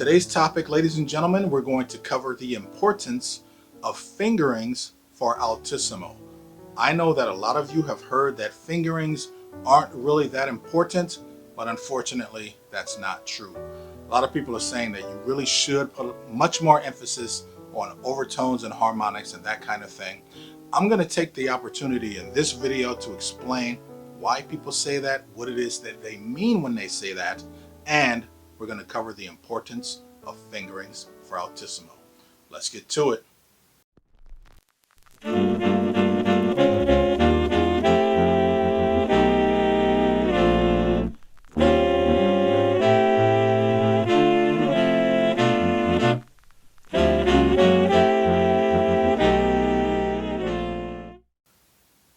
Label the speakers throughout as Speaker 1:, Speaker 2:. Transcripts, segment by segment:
Speaker 1: Today's topic, ladies and gentlemen, we're going to cover the importance of fingerings for Altissimo. I know that a lot of you have heard that fingerings aren't really that important, but unfortunately, that's not true. A lot of people are saying that you really should put much more emphasis on overtones and harmonics and that kind of thing. I'm going to take the opportunity in this video to explain why people say that, what it is that they mean when they say that, and we're going to cover the importance of fingerings for Altissimo. Let's get to it.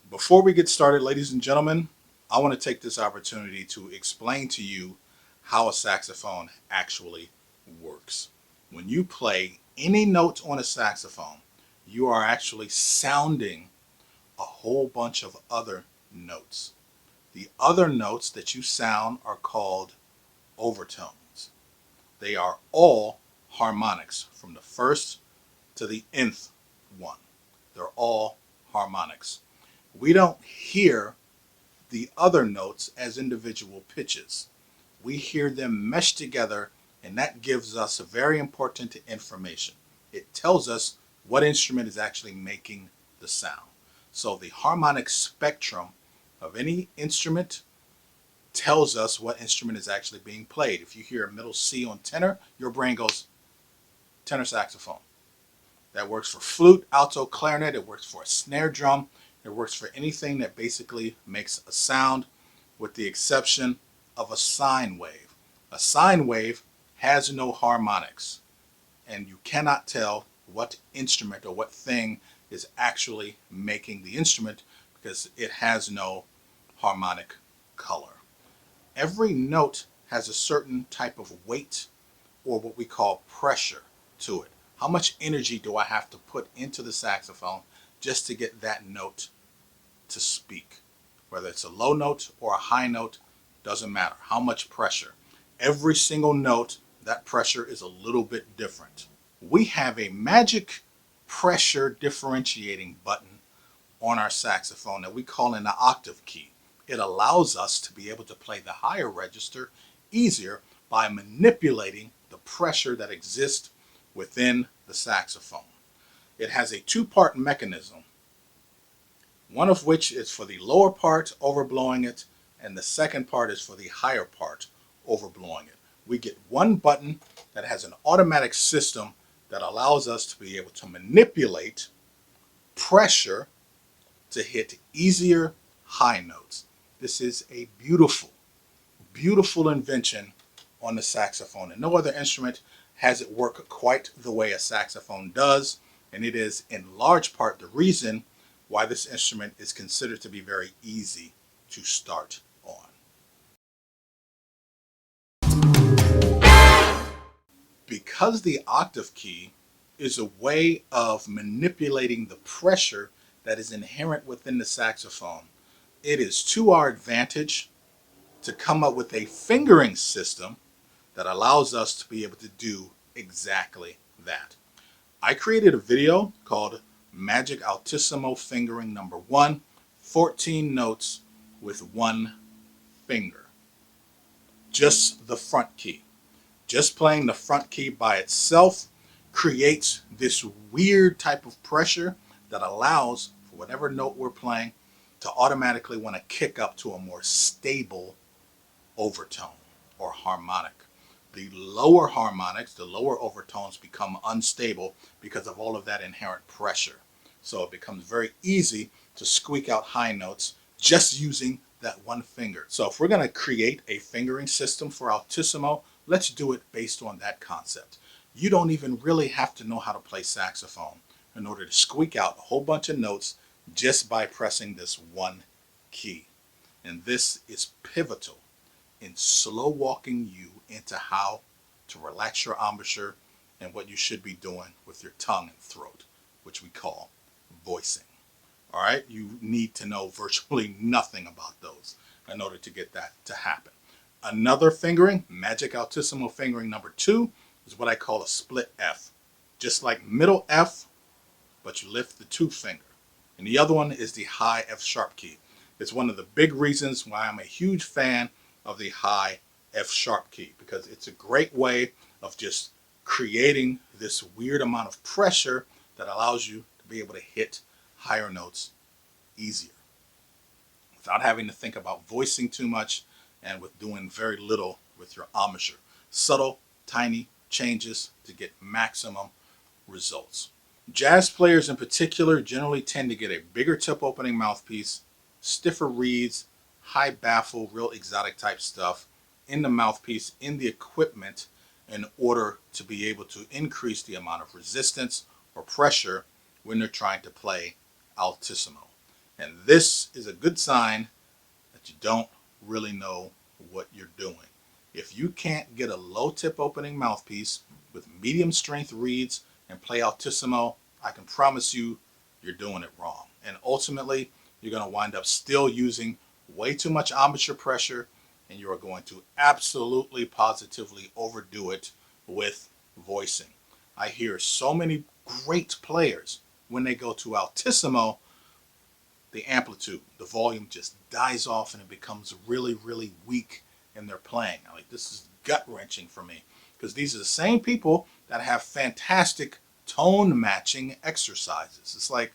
Speaker 1: Before we get started, ladies and gentlemen, I want to take this opportunity to explain to you how a saxophone actually works. When you play any note on a saxophone, you are actually sounding a whole bunch of other notes. The other notes that you sound are called overtones. They are all harmonics from the first to the nth one. They're all harmonics. We don't hear the other notes as individual pitches. We hear them meshed together, and that gives us a very important information. It tells us what instrument is actually making the sound. So the harmonic spectrum of any instrument tells us what instrument is actually being played. If you hear a middle C on tenor, your brain goes tenor saxophone. That works for flute, alto, clarinet. It works for a snare drum. It works for anything that basically makes a sound, with the exception of a sine wave. A sine wave has no harmonics, and you cannot tell what instrument or what thing is actually making the instrument because it has no harmonic color. Every note has a certain type of weight, or what we call pressure, to it. How much energy do I have to put into the saxophone just to get that note to speak? Whether it's a low note or a high note, doesn't matter. How much pressure? Every single note, that pressure is a little bit different. We have a magic pressure differentiating button on our saxophone that we call an octave key. It allows us to be able to play the higher register easier by manipulating the pressure that exists within the saxophone. It has a two-part mechanism, one of which is for the lower part, overblowing it, and the second part is for the higher part, overblowing it. We get one button that has an automatic system that allows us to be able to manipulate pressure to hit easier high notes. This is a beautiful, beautiful invention on the saxophone, and no other instrument has it work quite the way a saxophone does, and it is in large part the reason why this instrument is considered to be very easy to start on. Because the octave key is a way of manipulating the pressure that is inherent within the saxophone, it is to our advantage to come up with a fingering system that allows us to be able to do exactly that. I created a video called Magic Altissimo Fingering Number 1, 14 notes with one finger. Just the front key. Just playing the front key by itself creates this weird type of pressure that allows for whatever note we're playing to automatically want to kick up to a more stable overtone or harmonic. The lower harmonics, the lower overtones become unstable because of all of that inherent pressure. So it becomes very easy to squeak out high notes just using that one finger. So if we're going to create a fingering system for Altissimo, let's do it based on that concept. You don't even really have to know how to play saxophone in order to squeak out a whole bunch of notes just by pressing this one key. And this is pivotal in slow walking you into how to relax your embouchure and what you should be doing with your tongue and throat, which we call voicing. All right, you need to know virtually nothing about those in order to get that to happen. Another fingering, Magic Altissimo Fingering Number 2, is what I call a split F. Just like middle F, but you lift the two finger. And the other one is the high F sharp key. It's one of the big reasons why I'm a huge fan of the high F sharp key, because it's a great way of just creating this weird amount of pressure that allows you to be able to hit higher notes easier without having to think about voicing too much and with doing very little with your embouchure. Subtle, tiny changes to get maximum results. Jazz players in particular generally tend to get a bigger tip opening mouthpiece, stiffer reeds, high baffle, real exotic type stuff in the mouthpiece, in the equipment, in order to be able to increase the amount of resistance or pressure when they're trying to play altissimo. And this is a good sign that you don't really know what you're doing. If you can't get a low tip opening mouthpiece with medium strength reeds and play altissimo, I can promise you you're doing it wrong. And ultimately, you're going to wind up still using way too much embouchure pressure, and you are going to absolutely positively overdo it with voicing. I hear so many great players when they go to altissimo, the amplitude, the volume just dies off and it becomes really, really weak in their playing. Like, this is gut wrenching for me, because these are the same people that have fantastic tone matching exercises. It's like,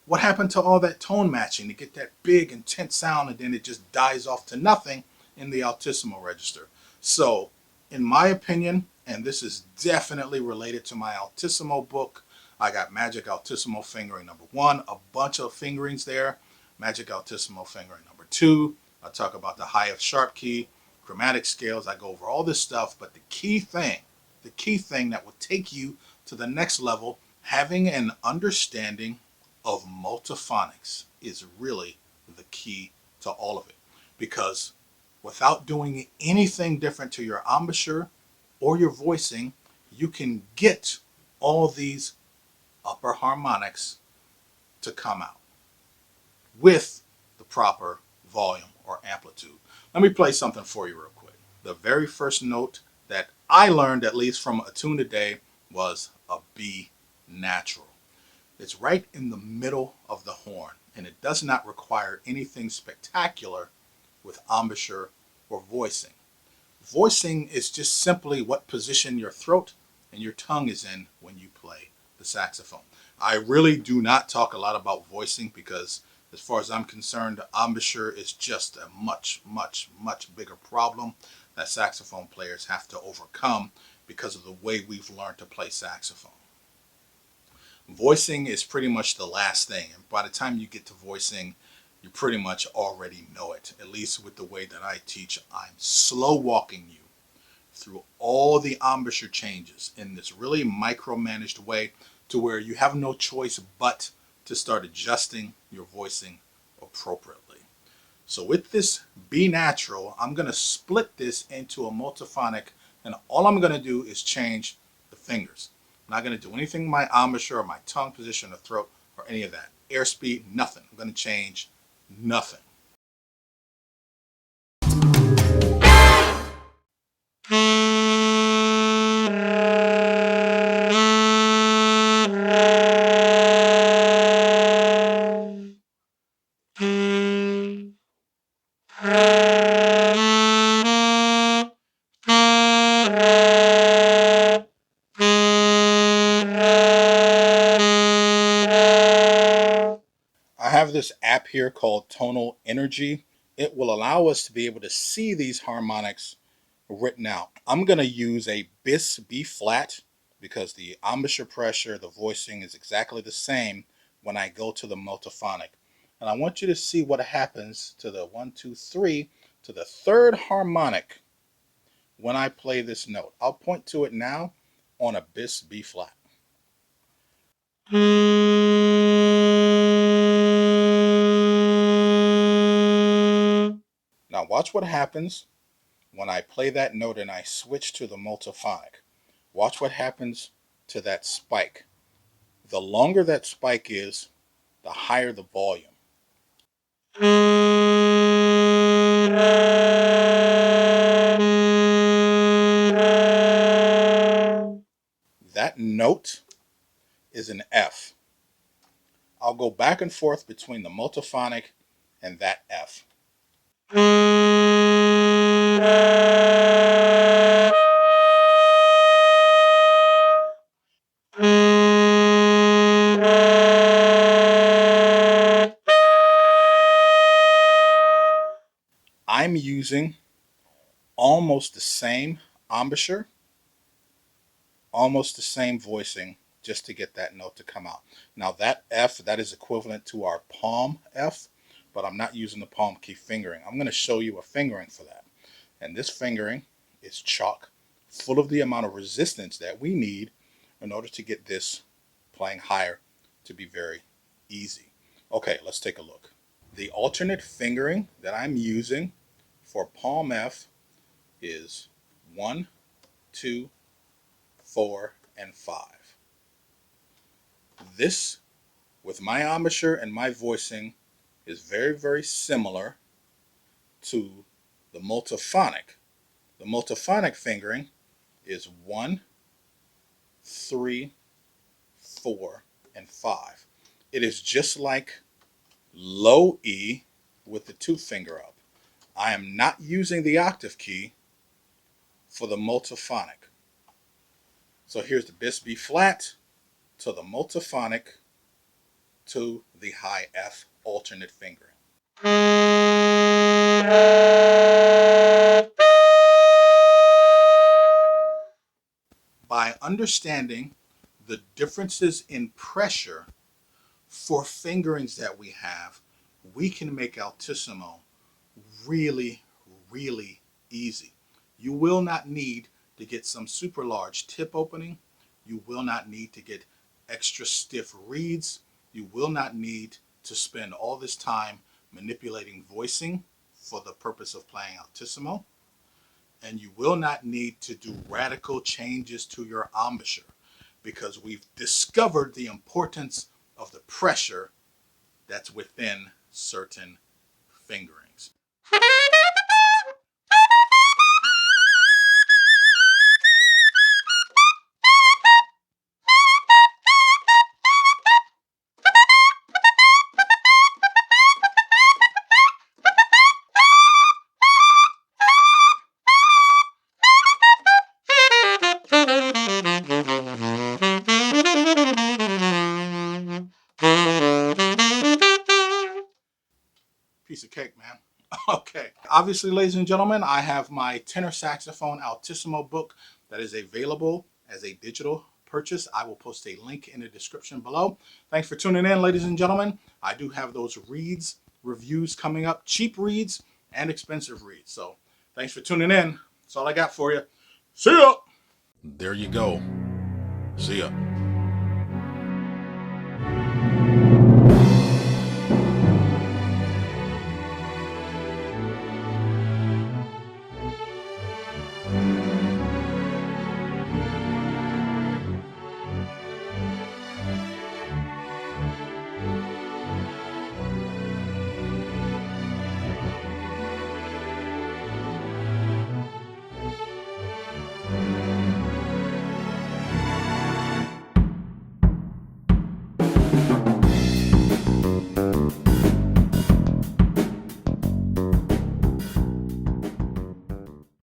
Speaker 1: what happened to all that tone matching to get that big, intense sound, and then it just dies off to nothing in the altissimo register? So, in my opinion, and this is definitely related to my altissimo book, I got Magic Altissimo Fingering number 1, a bunch of fingerings there. Magic Altissimo Fingering number 2, I talk about the high F sharp key, chromatic scales, I go over all this stuff, but the key thing that will take you to the next level, having an understanding of multiphonics, is really the key to all of it. Because without doing anything different to your embouchure or your voicing, you can get all these upper harmonics to come out with the proper volume or amplitude. Let me play something for you real quick. The very first note that I learned, at least from Attune Today, was a B natural. It's right in the middle of the horn, and it does not require anything spectacular with embouchure or voicing. Voicing is just simply what position your throat and your tongue is in when you play the saxophone. I really do not talk a lot about voicing because, as far as I'm concerned, the embouchure is just a much, much, much bigger problem that saxophone players have to overcome because of the way we've learned to play saxophone. Voicing is pretty much the last thing, and by the time you get to voicing, you pretty much already know it. At least with the way that I teach, I'm slow walking you through all the embouchure changes in this really micromanaged way, to where you have no choice but to start adjusting your voicing appropriately. So with this B natural, I'm going to split this into a multiphonic, and all I'm going to do is change the fingers. I'm not going to do anything with my embouchure or my tongue position or throat or any of that. Airspeed, nothing. I'm going to change nothing. I have this app here called Tonal Energy. It will allow us to be able to see these harmonics written out. I'm going to use a bis B flat because the embouchure pressure, the voicing is exactly the same when I go to the multiphonic. And I want you to see what happens to the 1, 2, 3, to the third harmonic when I play this note. I'll point to it now on a bis B flat. Now watch what happens when I play that note and I switch to the multiphonic. Watch what happens to that spike. The longer that spike is, the higher the volume. that note is an F. I'll go back and forth between the multiphonic and that F. I'm using almost the same embouchure, almost the same voicing, just to get that note to come out. Now that F, that is equivalent to our palm F, but I'm not using the palm key fingering. I'm going to show you a fingering for that. And this fingering is chock full of the amount of resistance that we need in order to get this playing higher to be very easy. Okay, let's take a look. The alternate fingering that I'm using for palm F is 1, 2, 4, and 5. This, with my embouchure and my voicing, is very, very similar to the multiphonic. The multiphonic fingering is 1, 3, 4, and 5. It is just like low E with the 2 finger up. I am not using the octave key for the multiphonic. So here's the bis B flat to the multiphonic to the high F alternate fingering. By understanding the differences in pressure for fingerings that we have, we can make Altissimo really, really easy. You will not need to get some super large tip opening. You will not need to get extra stiff reeds. You will not need to spend all this time manipulating voicing for the purpose of playing Altissimo. And you will not need to do radical changes to your embouchure, because we've discovered the importance of the pressure that's within certain fingerings. Piece of cake, man. Okay. Obviously, ladies and gentlemen, I have my tenor saxophone Altissimo book that is available as a digital purchase. I will post a link in the description below. Thanks for tuning in, ladies and gentlemen. I do have those reeds reviews coming up, cheap reeds and expensive reeds. So thanks for tuning in. That's all I got for you. See ya. There you go. See ya.